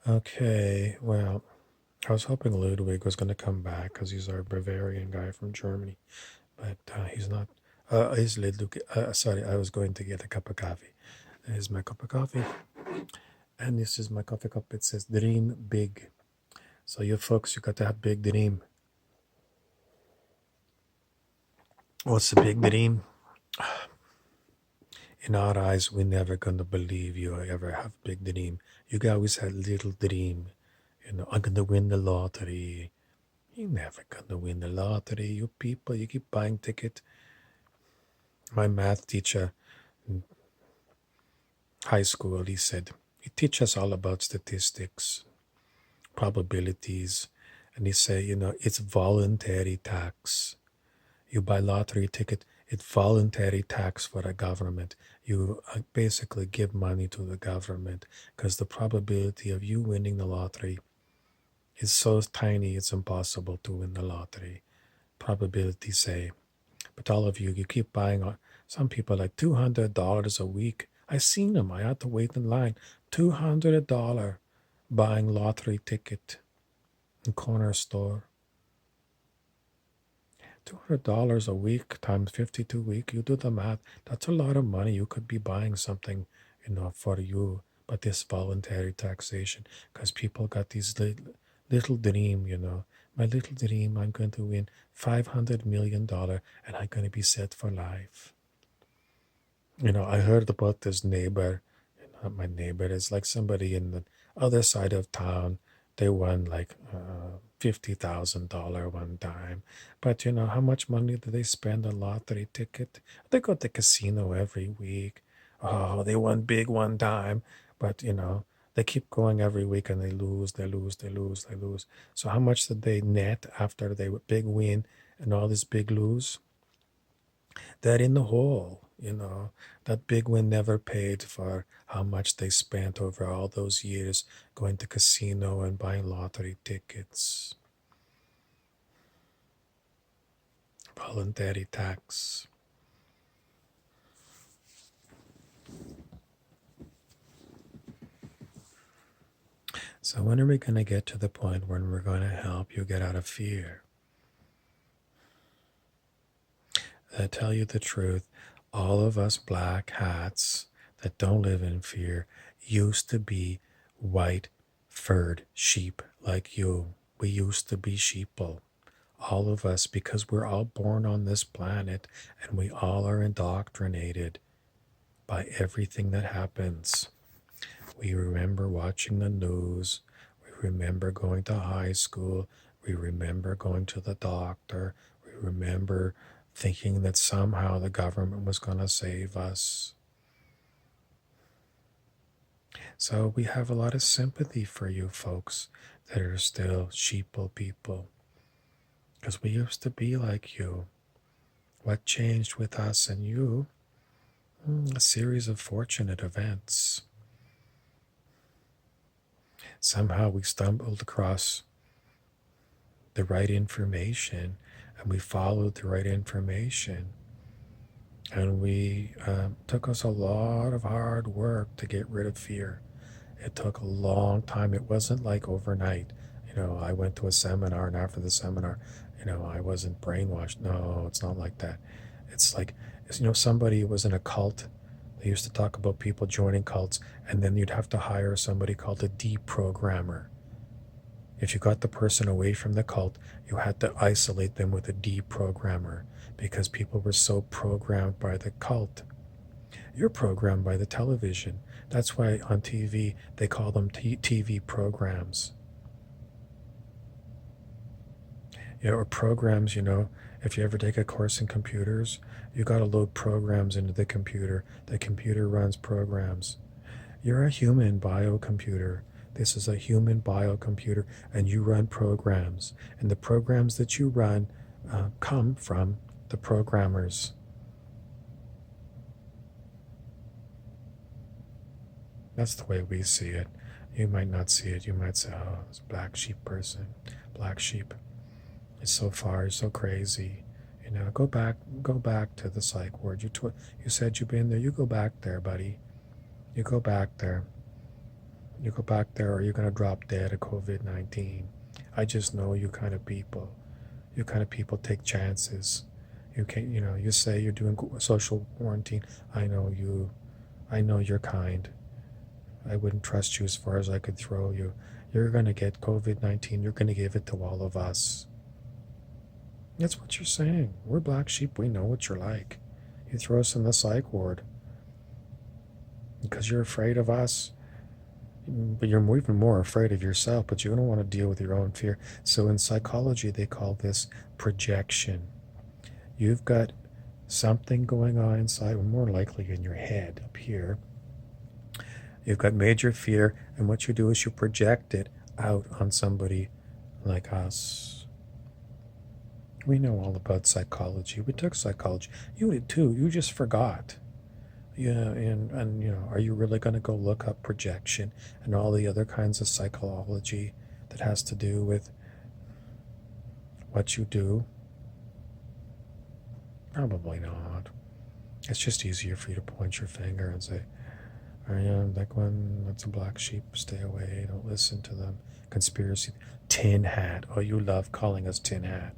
Okay, well, I was hoping Ludwig was going to come back because he's our Bavarian guy from Germany, but he's not. He's Ludwig. Sorry, I was going to get a cup of coffee. Here's my cup of coffee, and this is my coffee cup. It says "Dream Big." So you folks, you got to have big dream. What's the big dream? In our eyes, we're never gonna believe you ever have big dream. You always had little dream. I'm gonna win the lottery. You're never gonna win the lottery. You people, you keep buying ticket. My math teacher in high school, he said, he teach us all about statistics, probabilities, and he say, it's voluntary tax. You buy lottery ticket, it's voluntary tax for the government. You basically give money to the government because the probability of you winning the lottery is so tiny it's impossible to win the lottery. Probability say, but all of you, you keep buying. Some people like $200 a week. I seen them. I had to wait in line. $200 buying lottery ticket in corner store. $200 a week times 52 week. You do the math. That's a lot of money. You could be buying something, for you. But this voluntary taxation, because people got these little dream, My little dream, I'm going to win $500 million and I'm going to be set for life. I heard about this neighbor. Not my neighbor. It's like somebody in the other side of town. They won like $50,000 one time. But how much money do they spend on lottery ticket? They go to the casino every week. Oh, they won big one time. But they keep going every week and they lose, they lose, they lose, they lose. So how much did they net after they big win and all this big lose? They're in the hole. That big win never paid for how much they spent over all those years going to casino and buying lottery tickets. Voluntary tax. So when are we going to get to the point when we're going to help you get out of fear? I tell you the truth, all of us black hats that don't live in fear used to be white furred sheep like you. We used to be sheeple. All of us, because we're all born on this planet and we all are indoctrinated by everything that happens. We remember watching the news. We remember going to high school. We remember going to the doctor. We remember thinking that somehow the government was going to save us. So we have a lot of sympathy for you folks that are still sheeple people. Because we used to be like you. What changed with us and you? A series of fortunate events. Somehow we stumbled across the right information and we followed the right information. And we took us a lot of hard work to get rid of fear. It took a long time. It wasn't like overnight. I went to a seminar and after the seminar, I wasn't brainwashed. No, it's not like that. It's like, somebody was in a cult. They used to talk about people joining cults, and then you'd have to hire somebody called a deprogrammer. If you got the person away from the cult, you had to isolate them with a deprogrammer because people were so programmed by the cult. You're programmed by the television. That's why on TV they call them TV programs. Or programs, if you ever take a course in computers, you got to load programs into the computer. The computer runs programs. You're a human biocomputer. This is a human biocomputer, and you run programs. And the programs that you run come from the programmers. That's the way we see it. You might not see it. You might say, oh, it's a black sheep person. Black sheep. It's so far, so crazy. Go back to the psych ward. You said you've been there. You go back there, buddy. You go back there. You go back there, you're going to drop dead of COVID-19. I just know you kind of people. You kind of people take chances. You can, you say you're doing social quarantine. I know you. I know you're kind. I wouldn't trust you as far as I could throw you. You're going to get COVID-19. You're going to give it to all of us. That's what you're saying. We're black sheep. We know what you're like. You throw us in the psych ward because you're afraid of us. But you're even more afraid of yourself, but you don't want to deal with your own fear. So in psychology, they call this projection. You've got something going on inside, or more likely in your head up here. You've got major fear, and what you do is you project it out on somebody like us. We know all about psychology. We took psychology. You did too. You just forgot. Yeah, and are you really going to go look up projection and all the other kinds of psychology that has to do with what you do? Probably not. It's just easier for you to point your finger and say, "Oh yeah, that one, that's a black sheep. Stay away. Don't listen to them." Conspiracy. Tin hat. Oh, you love calling us tin hat.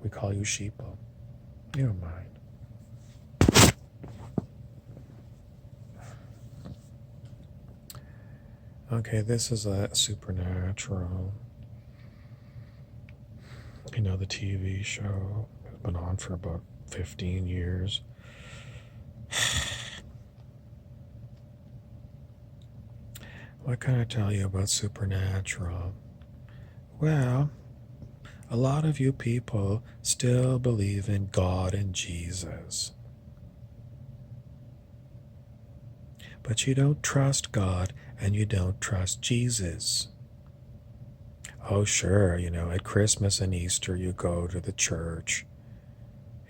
We call you sheeple. You don't mind. Okay, this is a Supernatural. The TV show has been on for about 15 years. What can I tell you about Supernatural? Well, a lot of you people still believe in God and Jesus. But you don't trust God and you don't trust Jesus. Oh, sure, at Christmas and Easter you go to the church,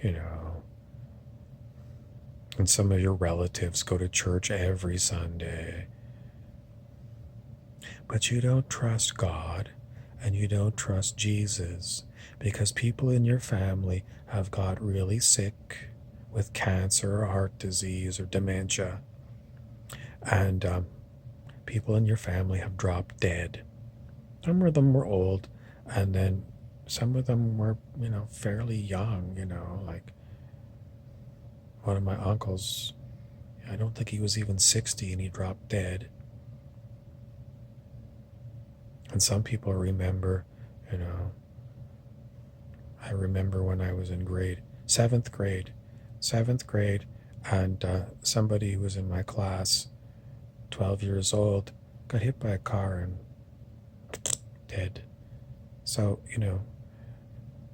and some of your relatives go to church every Sunday. But you don't trust God and you don't trust Jesus because people in your family have got really sick with cancer or heart disease or dementia. And people in your family have dropped dead. Some of them were old, and then some of them were, fairly young, like one of my uncles. I don't think he was even 60 and he dropped dead. And some people remember, I remember when I was in seventh grade, and somebody who was in my class, 12 years old, got hit by a car and dead. So,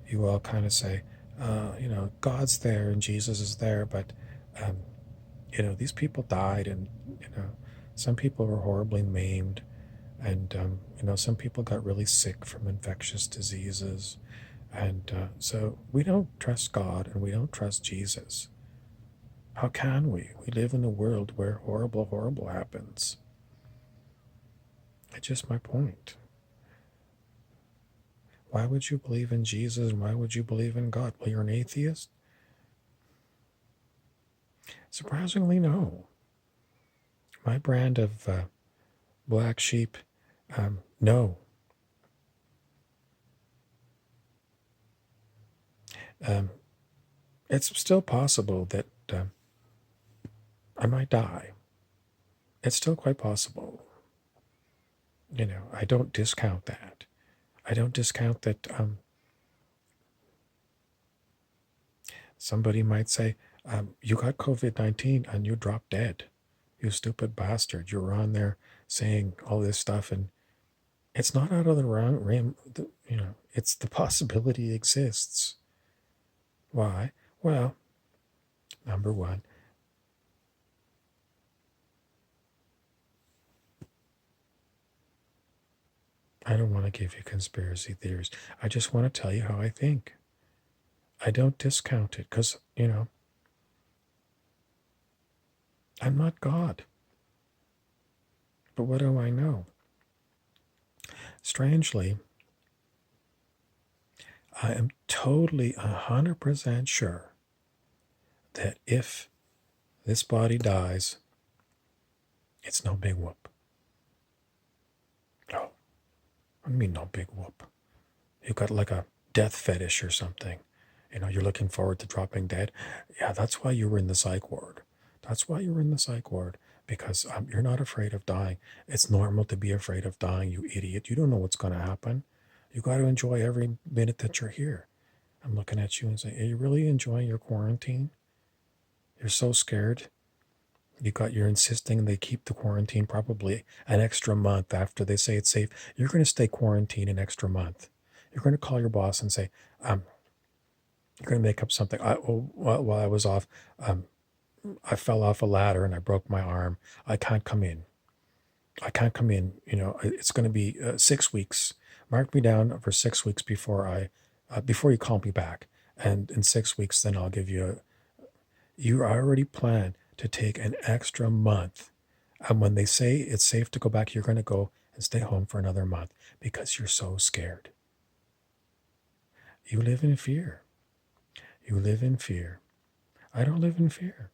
you all kind of say, God's there and Jesus is there, but, these people died, and, some people were horribly maimed, and, some people got really sick from infectious diseases. And so we don't trust God and we don't trust Jesus. How can we? We live in a world where horrible happens. It's just my point. Why would you believe in Jesus and why would you believe in God? Well, you're an atheist? Surprisingly, no. My brand of black sheep, no. It's still possible that I might die. It's still quite possible. I don't discount that. I don't discount that somebody might say, you got COVID-19 and you dropped dead. You stupid bastard. You were on there saying all this stuff, and it's not out of the realm, it's the possibility exists. Why? Well, number one, I don't want to give you conspiracy theories. I just want to tell you how I think. I don't discount it because, I'm not God. But what do I know? Strangely, I am totally 100% sure that if this body dies It's no big whoop. No, I mean no big whoop. You got like a death fetish or something. You're looking forward to dropping dead. Yeah, that's why you were in the psych ward. That's why you were in the psych ward, because you're not afraid of dying. It's normal to be afraid of dying, you idiot. You don't know what's going to happen. You got to enjoy every minute that you're here. I'm looking at you and saying, are you really enjoying your quarantine? You're so scared. You're insisting they keep the quarantine probably an extra month after they say it's safe. You're going to stay quarantined an extra month. You're going to call your boss and say, you're going to make up something. While I was off, I fell off a ladder and I broke my arm. I can't come in. I can't come in. It's going to be 6 weeks. Mark me down for 6 weeks before you call me back. And in 6 weeks, then I'll give you you already plan to take an extra month. And when they say it's safe to go back, you're going to go and stay home for another month because you're so scared. You live in fear. You live in fear. I don't live in fear.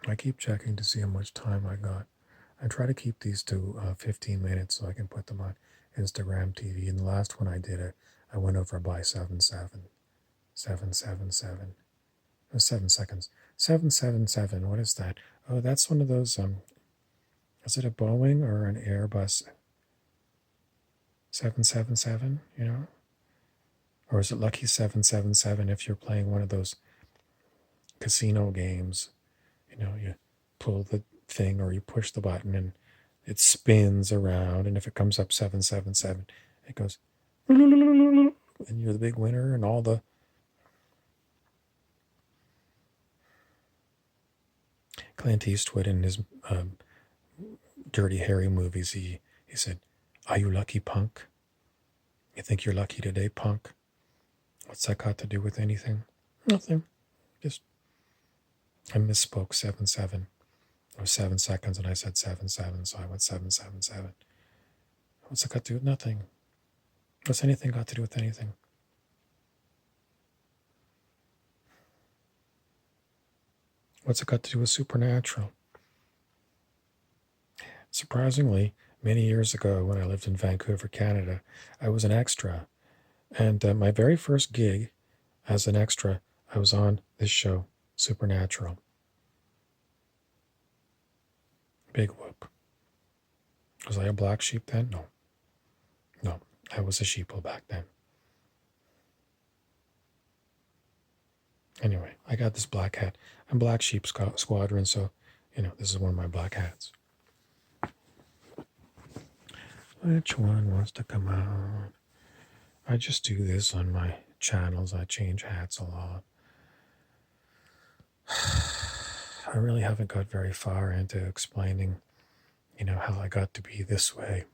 I keep checking to see how much time I got. I try to keep these to 15 minutes so I can put them on Instagram TV. And the last one I did, I went over by 7:7. 7:77. 7 seconds. 7:77. What is that? Oh, that's one of those. Is it a Boeing or an Airbus? 777. Or is it Lucky 777 if you're playing one of those casino games? You pull the thing or you push the button and it spins around, and if it comes up 777, it goes, and you're the big winner, and all the Clint Eastwood in his Dirty Harry movies, he said, "Are you lucky, punk? You think you're lucky today, punk? What's that got to do with anything? Nothing. Just I misspoke 7-7. It was 7 seconds, and I said 7-7, so I went 7-7-7. What's it got to do with nothing? What's anything got to do with anything? What's it got to do with supernatural? Surprisingly, many years ago when I lived in Vancouver, Canada, I was an extra. And my very first gig as an extra, I was on this show, Supernatural. Big whoop. Was I a black sheep then? No. No, I was a sheeple back then. Anyway, I got this black hat. I'm Black Sheep Squadron, so, this is one of my black hats. Which one wants to come out? I just do this on my channels. I change hats a lot. I really haven't got very far into explaining, how I got to be this way.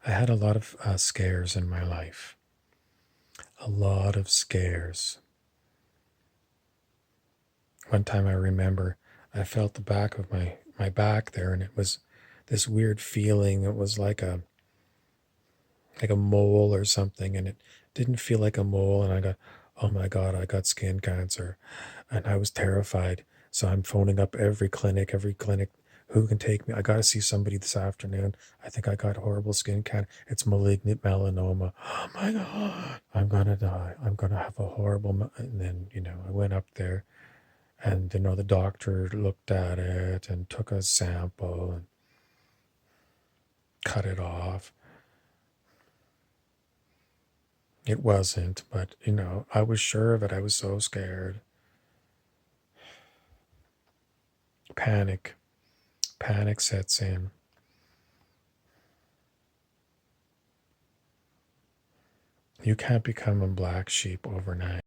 I had a lot of scares in my life. A lot of scares. One time I remember I felt the back of my back there, and it was this weird feeling. It was like a mole or something, and it didn't feel like a mole, and I got, oh my God, I got skin cancer. And I was terrified. So I'm phoning up every clinic who can take me. I got to see somebody this afternoon. I think I got horrible skin cancer. It's malignant melanoma. Oh my God, I'm going to die. I'm going to have a horrible. And then, I went up there, and, the doctor looked at it and took a sample and cut it off. It wasn't, but, I was sure of it. I was so scared. Panic sets in. You can't become a black sheep overnight.